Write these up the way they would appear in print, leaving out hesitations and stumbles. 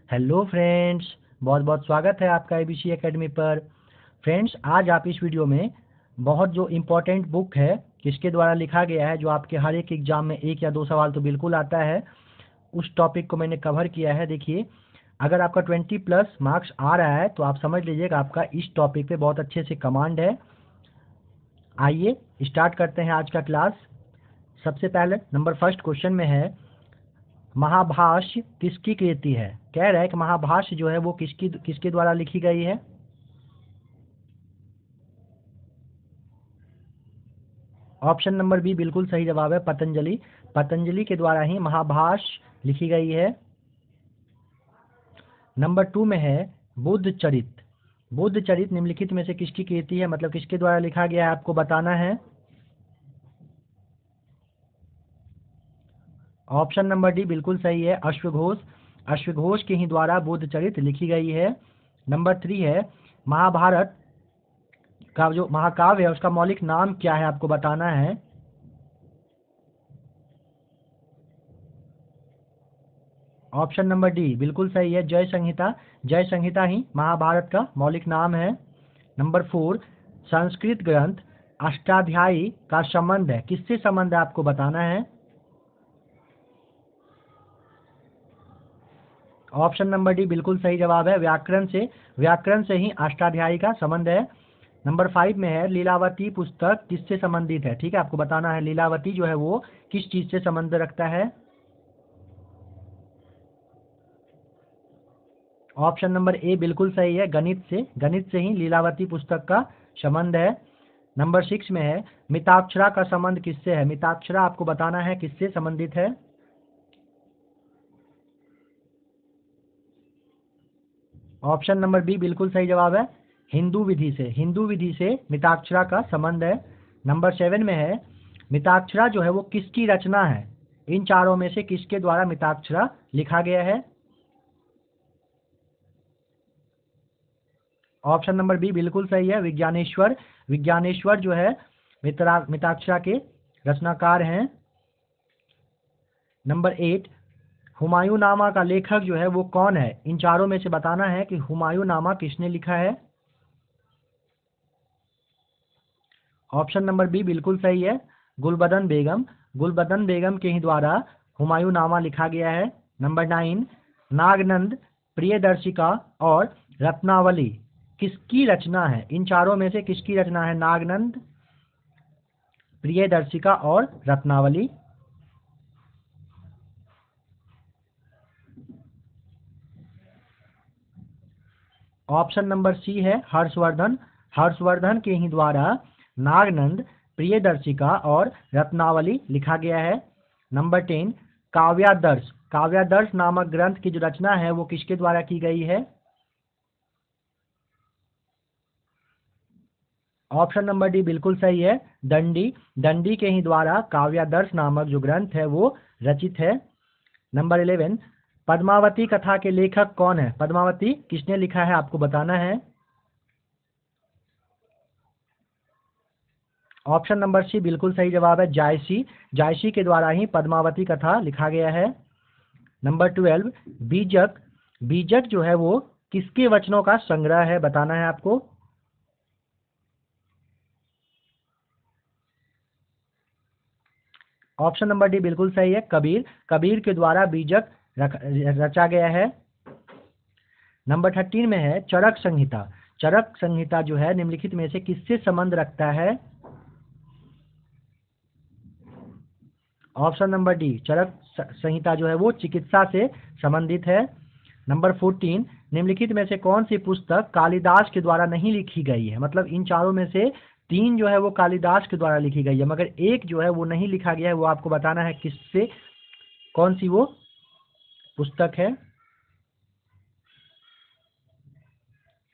Hello friends, बहुत बहुत स्वागत है आपका एबीसी एकेडमी पर। फ्रेंड्स, आज आप इस वीडियो में बहुत जो इम्पोर्टेंट बुक है किसके द्वारा लिखा गया है, जो आपके हर एक एग्जाम में एक या दो सवाल तो बिल्कुल आता है, उस टॉपिक को मैंने कवर किया है। देखिए, अगर आपका 20+ मार्क्स आ रहा है तो आप समझ लीजिएगा आपका इस टॉपिक पे बहुत अच्छे से कमांड है। आइए स्टार्ट करते हैं आज का क्लास। सबसे पहले नंबर फर्स्ट क्वेश्चन में है, महाभाष्य किसकी कृति है। कह रहा है कि महाभाष्य जो है वो किसकी किसके द्वारा लिखी गई है। ऑप्शन नंबर बी बिल्कुल सही जवाब है, पतंजलि। पतंजलि के द्वारा ही महाभाष्य लिखी गई है। नंबर 2 में है बुद्ध चरित। बुद्ध चरित निम्नलिखित में से किसकी कृति है, मतलब किसके द्वारा लिखा गया है, आपको बताना है। ऑप्शन नंबर डी बिल्कुल सही है, अश्वघोष। अश्वघोष के ही द्वारा बुद्ध चरित लिखी गई है। नंबर 3 है महाभारत का जो महाकाव्य है उसका मौलिक नाम क्या है, आपको बताना है। ऑप्शन नंबर डी बिल्कुल सही है, जय संहिता। जय संहिता ही महाभारत का मौलिक नाम है। नंबर 4, संस्कृत ग्रंथ अष्टाध्यायी का संबंध है, किससे संबंध है, आपको बताना है। ऑप्शन नंबर डी बिल्कुल सही जवाब है, व्याकरण से। व्याकरण से ही अष्टाध्यायी का संबंध है। नंबर 5 में है लीलावती पुस्तक किससे संबंधित है। ठीक है, आपको बताना है लीलावती जो है वो किस चीज से संबंध रखता है। ऑप्शन नंबर ए बिल्कुल सही है, गणित से। गणित से ही लीलावती पुस्तक का संबंध है। नंबर 6 में है मिताक्षरा का संबंध किससे है। मिताक्षरा आपको बताना है किससे संबंधित है। ऑप्शन नंबर बी बिल्कुल सही जवाब है, हिंदू विधि से। हिंदू विधि से मिताक्षरा का संबंध है। नंबर 7 में है मिताक्षरा जो है वो किसकी रचना है। इन चारों में से किसके द्वारा मिताक्षरा लिखा गया है। ऑप्शन नंबर बी बिल्कुल सही है, विज्ञानेश्वर। विज्ञानेश्वर जो है मिताक्षरा के रचनाकार हैं। नंबर 8, हुमायूंनामा का लेखक जो है वो कौन है। इन चारों में से बताना है कि हुमायूंनामा किसने लिखा है। ऑप्शन नंबर बी बिल्कुल सही है, गुलबदन बेगम। गुलबदन बेगम के ही द्वारा हुमायूंनामा लिखा गया है। नंबर 9, नागनंद, प्रियदर्शिका और रत्नावली किसकी रचना है। इन चारों में से किसकी रचना है, नागनंद, प्रियदर्शिका और रत्नावली। ऑप्शन नंबर सी है, हर्षवर्धन। हर्षवर्धन के ही द्वारा नागनंद, प्रियदर्शिका और रत्नावली लिखा गया है। नंबर 10, काव्यादर्श। काव्यादर्श नामक ग्रंथ की जो रचना है वो किसके द्वारा की गई है। ऑप्शन नंबर डी बिल्कुल सही है, दंडी। दंडी के ही द्वारा काव्यादर्श नामक जो ग्रंथ है वो रचित है। नंबर 11, पद्मावती कथा के लेखक कौन है। पद्मावती किसने लिखा है, आपको बताना है। ऑप्शन नंबर सी बिल्कुल सही जवाब है, जायसी। जायसी के द्वारा ही पद्मावती कथा लिखा गया है। नंबर 12, बीजक। बीजक जो है वो किसके वचनों का संग्रह है, बताना है आपको। ऑप्शन नंबर डी बिल्कुल सही है, कबीर। कबीर के द्वारा बीजक रचा गया है। नंबर 13 में है चरक संहिता। चरक संहिता जो है निम्नलिखित में से किससे संबंध रखता है। ऑप्शन नंबर डी, चरक संहिता जो है वो चिकित्सा से संबंधित है। नंबर 14, निम्नलिखित में से कौन सी पुस्तक कालिदास के द्वारा नहीं लिखी गई है। मतलब इन चारों में से 3 जो है वो कालिदास के द्वारा लिखी गई है, मगर एक जो है वो नहीं लिखा गया है, वो आपको बताना है किससे, कौन सी वो पुस्तक है।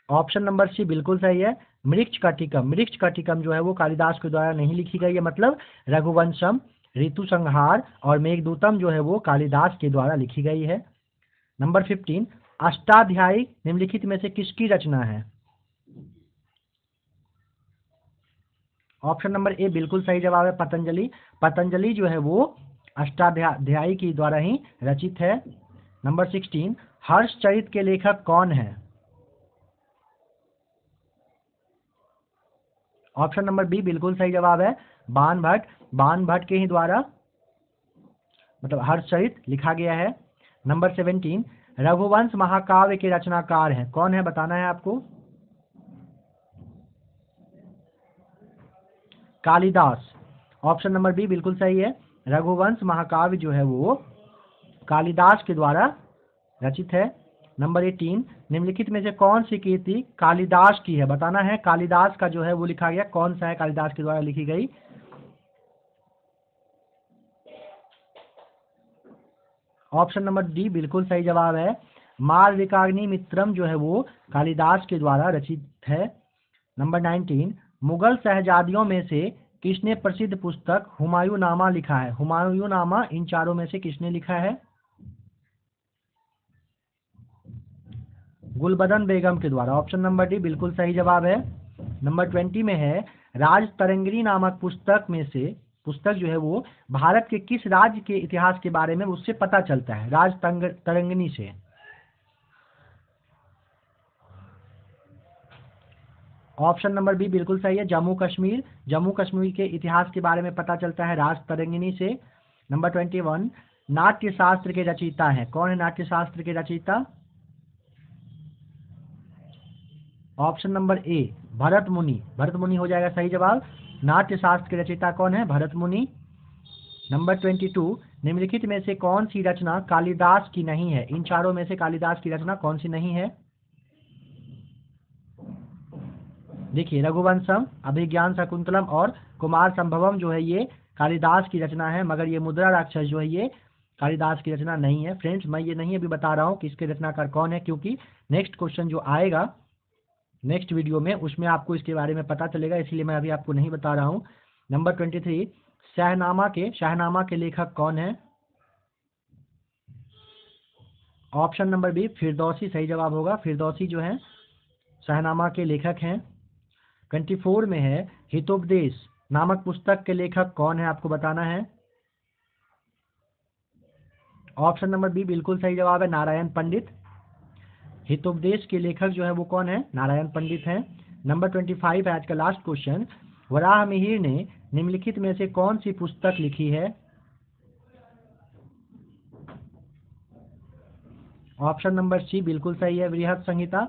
ऑप्शन नंबर सी बिल्कुल सही है, मृच्छकटिकम। मृच्छकटिकम जो है वो कालिदास के द्वारा नहीं लिखी गई है, मतलब रघुवंशम, ऋतु संहार और मेघदूतम जो है वो कालिदास के द्वारा लिखी गई है। नंबर 15, अष्टाध्यायी निम्नलिखित में से किसकी रचना है। ऑप्शन नंबर ए बिल्कुल सही जवाब है, पतंजलि। पतंजलि जो है वो अष्टाध्यायी के द्वारा ही रचित है। नंबर 16, हर्षचरित के लेखक कौन है? ऑप्शन नंबर बी बिल्कुल सही जवाब है, बाण भट्ट। बाण भट्ट के ही द्वारा मतलब हर्षचरित लिखा गया है। नंबर 17, रघुवंश महाकाव्य के रचनाकार हैं, कौन है बताना है आपको? कालिदास। ऑप्शन नंबर बी बिल्कुल सही है, रघुवंश महाकाव्य जो है वो कालिदास के द्वारा रचित है। नंबर 18, निम्नलिखित में से कौन सी कृति कालिदास की है, बताना है। कालिदास का जो है वो लिखा गया कौन सा है, कालिदास के द्वारा लिखी गई? ऑप्शन नंबर डी बिल्कुल सही जवाब है, मालविकाग्नि मित्रम जो है वो कालिदास के द्वारा रचित है। नंबर 19, मुगल शहजादियों में से किसने प्रसिद्ध पुस्तक हुमायूंनामा लिखा है? हुमायूंनामा इन चारों में से किसने लिखा है? गुलबदन बेगम के द्वारा। ऑप्शन नंबर डी बिल्कुल सही जवाब है। नंबर 20 में है, राज तरंगिणी नामक पुस्तक जो है वो भारत के किस राज्य के इतिहास के बारे में उससे पता चलता है? राज तरंगिणी से। ऑप्शन नंबर बी बिल्कुल सही है, जम्मू कश्मीर। जम्मू कश्मीर के इतिहास के बारे में पता चलता है राज तरंगिणी से। नंबर 21, नाट्य शास्त्र के रचयिता हैं, कौन है नाट्य शास्त्र के रचयिता? ऑप्शन नंबर ए भरत मुनि। भरत मुनि हो जाएगा सही जवाब। नाट्य शास्त्र के रचयिता कौन है? भरत मुनि। नंबर 22, निम्नलिखित में से कौन सी रचना कालिदास की नहीं है? इन चारों में से कालिदास की रचना कौन सी नहीं है? देखिए, रघुवंशम, अभिज्ञान शकुंतलम और कुमार संभवम जो है ये कालिदास की रचना है, मगर ये मुद्रा राक्षस जो है ये कालिदास की रचना नहीं है। फ्रेंड्स, मैं ये नहीं अभी बता रहा हूँ कि इसके रचनाकार कौन है, क्योंकि नेक्स्ट क्वेश्चन जो आएगा नेक्स्ट वीडियो में उसमें आपको इसके बारे में पता चलेगा, इसलिए मैं अभी आपको नहीं बता रहा हूँ। नंबर 23, शाहनामा के लेखक कौन है? ऑप्शन नंबर बी फिरदौसी सही जवाब होगा। फिरदौसी जो है शाहनामा के लेखक हैं। 24 में है, हितोपदेश नामक पुस्तक के लेखक कौन है, आपको बताना है। ऑप्शन नंबर बी बिल्कुल सही जवाब है, नारायण पंडित। हितोपदेश के लेखक जो है वो कौन है? नारायण पंडित हैं। नंबर 25 है आज का लास्ट क्वेश्चन, वराह मिहिर ने निम्नलिखित में से कौन सी पुस्तक लिखी है? ऑप्शन नंबर सी बिल्कुल सही है, वृहत संहिता।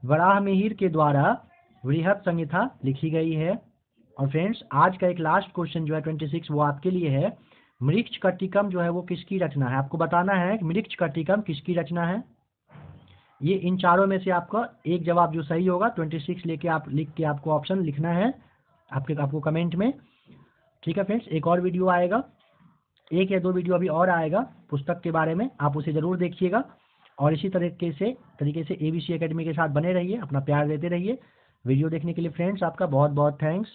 वराह मिहिर के द्वारा वृहत संहिता लिखी गई है। और फ्रेंड्स, आज का एक लास्ट क्वेश्चन जो है 26 वो आपके लिए है, मृच्छकटिकम जो है वो किसकी रचना है? आपको बताना है मृच्छकटिकम किसकी रचना है। ये इन चारों में से आपका एक जवाब जो सही होगा 26 लिख के आपको ऑप्शन लिखना है आपको कमेंट में। ठीक है फ्रेंड्स, एक और वीडियो आएगा, 1 या 2 वीडियो अभी और आएगा पुस्तक के बारे में, आप उसे ज़रूर देखिएगा। और इसी तरीके से ABC एकेडमी के साथ बने रहिए, अपना प्यार देते रहिए। वीडियो देखने के लिए फ्रेंड्स आपका बहुत बहुत थैंक्स।